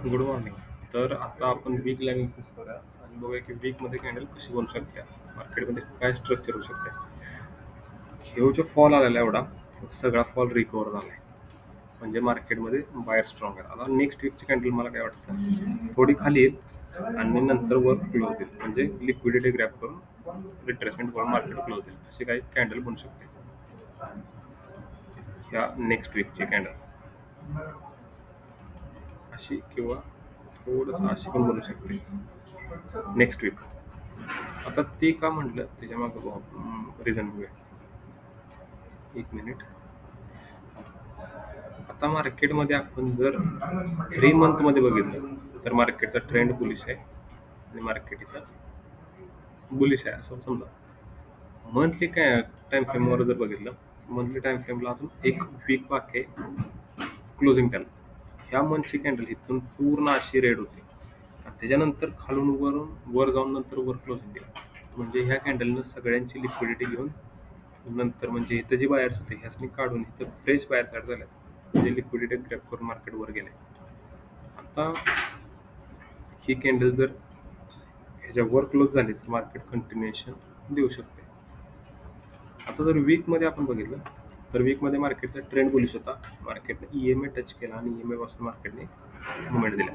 Good morning. तर आता आपण वीक अनालिसिस करूया आणि बघूया की वीकमध्ये कॅन्डल कशी बनू शकते. मार्केटमध्ये काय स्ट्रक्चर होऊ शकते. ह्यो जो फॉल आलेला एवढा सगळा फॉल रिकवर झाला आहे. म्हणजे मार्केटमध्ये बायर स्ट्रॉंग आहे. आता नेक्स्ट वीकची कॅन्डल मला काय वाटतं थोडी खाली येईल आणि नंतर वर क्लोज होईल. म्हणजे लिक्विडिटी ग्रॅप करून रिट्रेसमेंट करून मार्केट क्लोज होईल. अशी काही कॅन्डल बनू शकते ह्या नेक्स्ट वीकची कॅन्डल अशी किंवा थोडंसं अशी पण बनू शकते नेक्स्ट वीक. आता ते का म्हटलं त्याच्या मागं रिझन बघूया. एक मिनिट. आता मार्केटमध्ये आपण जर 3 मंथमध्ये बघितलं तर मार्केटचा ट्रेंड बुलिश आहे आणि मार्केट इथं बुलिश आहे असं समजा. मंथली काय टाइम फ्रेमवर जर बघितलं मंथली टाइम फ्रेमला अजून एक वीक बाकी आहे क्लोजिंग त्याला. ह्या मंथची कॅन्डल इथून पूर्ण अशी रेड होते आणि त्याच्यानंतर खालून वर जाऊन नंतर वर क्लोजिंग दिलं. म्हणजे ह्या कॅन्डलनं सगळ्यांची लिक्विडिटी घेऊन नंतर म्हणजे इथं जे बायर्स होते ह्यासनी काढून इथं फ्रेश बायर्स ॲड झाल्यात. म्हणजे लिक्विडिटी ग्रॅप करून मार्केट वर गेले. आता ही कॅन्डल जर ह्याच्यावर क्लोज झाली तर मार्केट कंटिन्युएशन देऊ शकते. आता जर वीकमध्ये आपण बघितलं तर वीकमध्ये मार्केटचा ट्रेंड बुलिश होता. मार्केटने EMA टच केला आणि EMA पासून मार्केटने मुवमेंट दिला.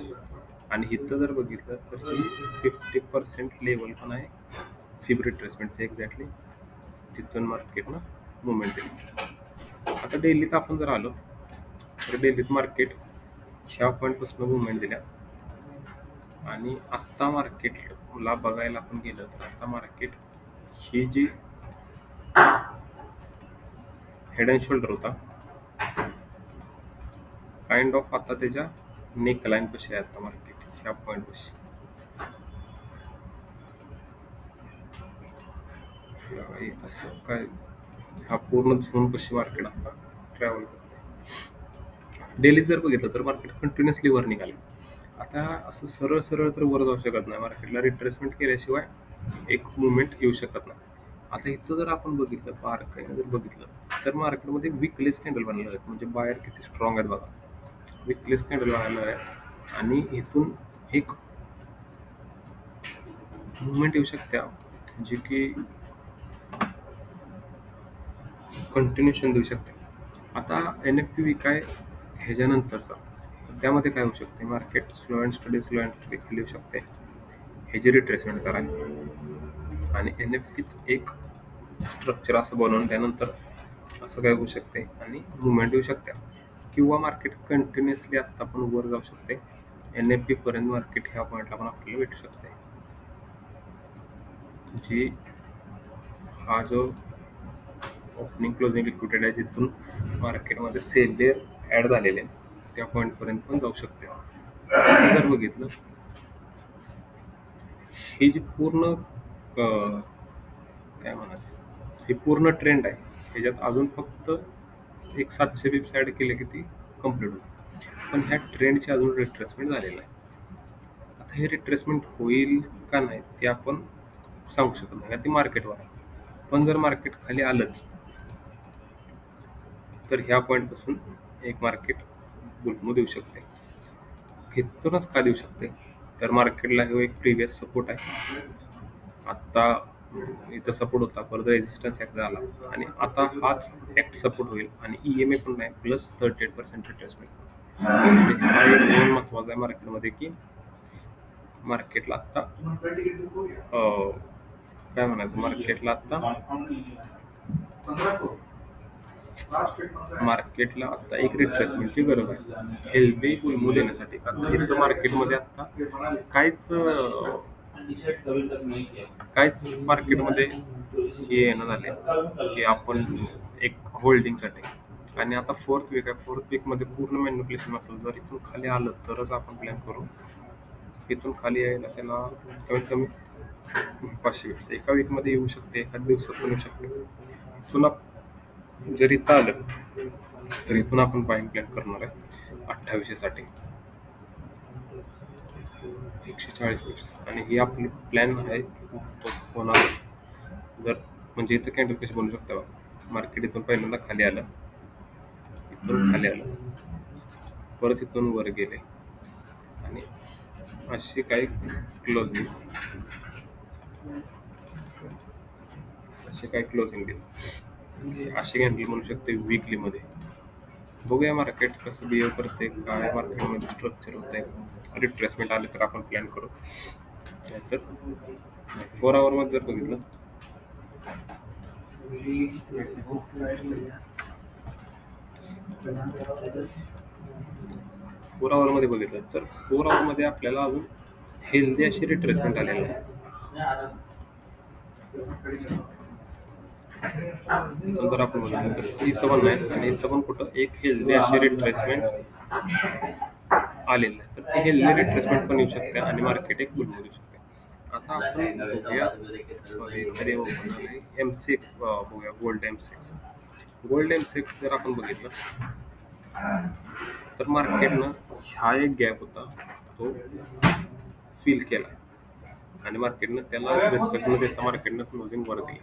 आणि इथं जर बघितलं तर ही 50% लेवल पण आहे फिब रिट्रेसमेंटचं एक्झॅक्टली. तिथून मार्केटनं मुवमेंट दिली. आता डेलीत आपण जर आलो तर डेलीत मार्केट ह्या पॉईंटपासून मुवमेंट दिल्या आणि आत्ता मार्केटला बघायला आपण गेलं तर आता मार्केट ही जी हेड अँड शोल्डर होता काइंड ऑफ आता त्याच्या नेक लाईन कशी आहे आता मार्केट ह्या पॉईंट कशी असं काय हा पूर्ण झोन कशी मार्केट आता ट्रॅव्हल करते. डेलीत जर बघितलं तर मार्केट कंटिन्युअसली वर निघाले. आता असं सरळ सरळ तर वर जाऊ शकत नाही. मार्केटला रिट्रेसमेंट केल्याशिवाय एक मुवमेंट येऊ शकत नाही. आता इथं जर आपण बघितलं बारकाईने जर बघितलं तर मार्केटमध्ये विकलेस कॅन्डल बनलेले आहेत. म्हणजे बायर किती स्ट्रॉंग आहेत बघा. विकलेस कॅन्डल बनणार आहे आणि इथून एक मुवमेंट येऊ शकते जी की कंटिन्युएशन देऊ शकते. आता NFP वीक आहे ह्याच्यानंतरचा तर त्यामध्ये काय होऊ शकते मार्केट स्लो अँड स्टडी खाली येऊ शकते. ह्याची रिट्रेसमेंट करा आणि NFPत एक स्ट्रक्चर असं बनवून त्यानंतर असं काय होऊ शकते आणि मुवमेंट येऊ शकते किंवा मार्केट कंटिन्युअसली आत्ता पण वर जाऊ शकते. NFP पर्यंत मार्केट ह्या पॉईंटला पण आपल्याला भेटू शकते. जी हा जो ओपनिंग क्लोजिंग लिक्विडेड आहे जिथून मार्केटमध्ये सेलियर ॲड झालेले त्या पॉईंटपर्यंत पण जाऊ शकते. जर बघितलं ही जी पूर्ण काय म्हणायचं ही पूर्ण ट्रेंड आहे. ह्याच्यात अजून फक्त एक 700 बिप्स ॲड केले की ती कम्प्लीट होते. पण ह्या ट्रेंडची अजून रिट्रेसमेंट झालेलं आहे. आता हे रिट्रेसमेंट होईल का नाही ते आपण सांगू शकत नाही. ती मार्केटवर आहे. पण जर मार्केट खाली आलंच तर ह्या पॉईंटपासून एक मार्केट बुलमूव्ह देऊ शकते. इथूनच का देऊ शकते तर मार्केटला हे एक प्रिव्हियस सपोर्ट आहे. आत्ता इथं सपोर्ट होता परत रेजिस्टन्स ॲक्ट झाला आणि आता हाच ॲक्ट सपोर्ट होईल आणि EMA पण नाही प्लस 38% रिट्रेसमेंट. म्हणजे हा एक झोन महत्त्वाचा आहे मार्केटमध्ये की मार्केटला आत्ता काय म्हणायचं मार्केटला आता एक रिट्रेसमेंटची गरज आहे हेल्दी बुलमूव्ह देण्यासाठी. कारण इथं मार्केटमध्ये आता काहीच मार्केटमध्ये हे येणं झाले की आपण एक होल्डिंगसाठी. आणि आता फोर्थ वीक आहे. फोर्थ वीकमध्ये पूर्ण मॅन्युप्युलेशन असेल. जर इथून खाली आलं तरच आपण प्लॅन करू. इथून खाली यायला त्याला कमीत कमी 500 बिप्स एका वीकमध्ये येऊ शकते. एका दिवसात येऊ शकते. इथून जर इथं आलं तर इथून आपण बाईंग प्लॅन करणार आहे 2800 साठी 140 बिप्स आणि ही आपली प्लॅन आहे होणारच. जर म्हणजे इथं कॅन्डल कशी बनवू शकता बघा. मार्केट इथून पहिल्यांदा खाली आलं, इथून खाली आलं, परत इथून वर गेले आणि अशी काही क्लोजिंग देईल. अशी कॅन्डल म्हणू शकते वीकली मध्ये. बघूया मार्केट कसं बिहेव करते, काय मार्केटमध्ये स्ट्रक्चर होतंय. रिट्रेसमेंट आले तर आपण प्लॅन करू. नाहीतर 4 आवर मध्ये जर बघितलं 4 आवर मध्ये बघितलं तर 4 आवर मध्ये आपल्याला अजून हेल्दी अशी रिट्रेसमेंट आलेली आहे. नंतर आपण बघितलं तर इथं पण नाही आणि इथं पण कुठं एक हेल्दी अशी रिट्रेसमेंट आलेली आहे. तर ती हेल्दी रिट्रेसमेंट पण येऊ शकते आणि मार्केट एक बुल येऊ शकते. आता आपण बघूया M6 बघूया गोल्ड M6. गोल्ड M6 जर आपण बघितलं तर मार्केटनं हा एक गॅप होता तो फिल केला आणि मार्केटनं त्याला रिस्पेक्ट न देता मार्केटनं क्लोजिंग वर दिली.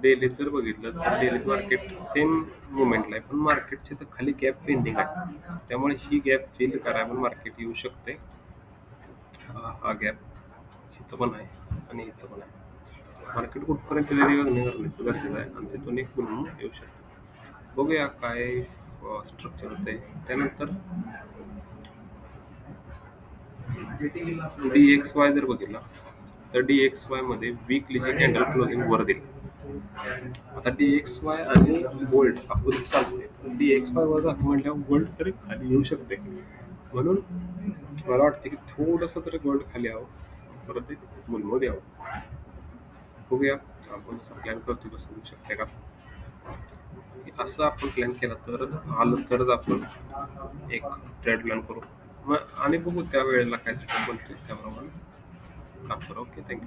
डेली जर बघितलं तर डेली मार्केट सेम मुवमेंटला आहे, पण मार्केटच्या तर खाली गॅप पेंडिंग आहे. त्यामुळे ही गॅप फिल करायला मार्केट येऊ शकते. हा गॅप इथं पण आहे आणि इथं पण आहे. मार्केट कुठपर्यंत करण्याचं गरजेचं आहे आणि तिथून एक पुन्हा येऊ शकतं. बघूया काय स्ट्रक्चर होतंय. त्यानंतर DXY जर बघितला तर DXY मध्ये वीकलीची कॅन्डल क्लोजिंग वर दिली. आता DXY आणि गोल्ड अपोजिट चालते. DXY वर जातो म्हटल्यावर गोल्ड तरी खाली येऊ शकते. म्हणून मला वाटतं की थोडंसं तरी गोल्ड खाली यावं, परत एक बुलमध्ये यावं. बघूया आपण असं प्लॅन करतो कसं होऊ शकते का. असं आपण प्लॅन केला तरच आलं तरच आपण एक ट्रेड प्लॅन करू. मग आणि बघू त्या वेळेला काय सेटअप बनतो त्याप्रमाणे काम करू. Okay, thank you.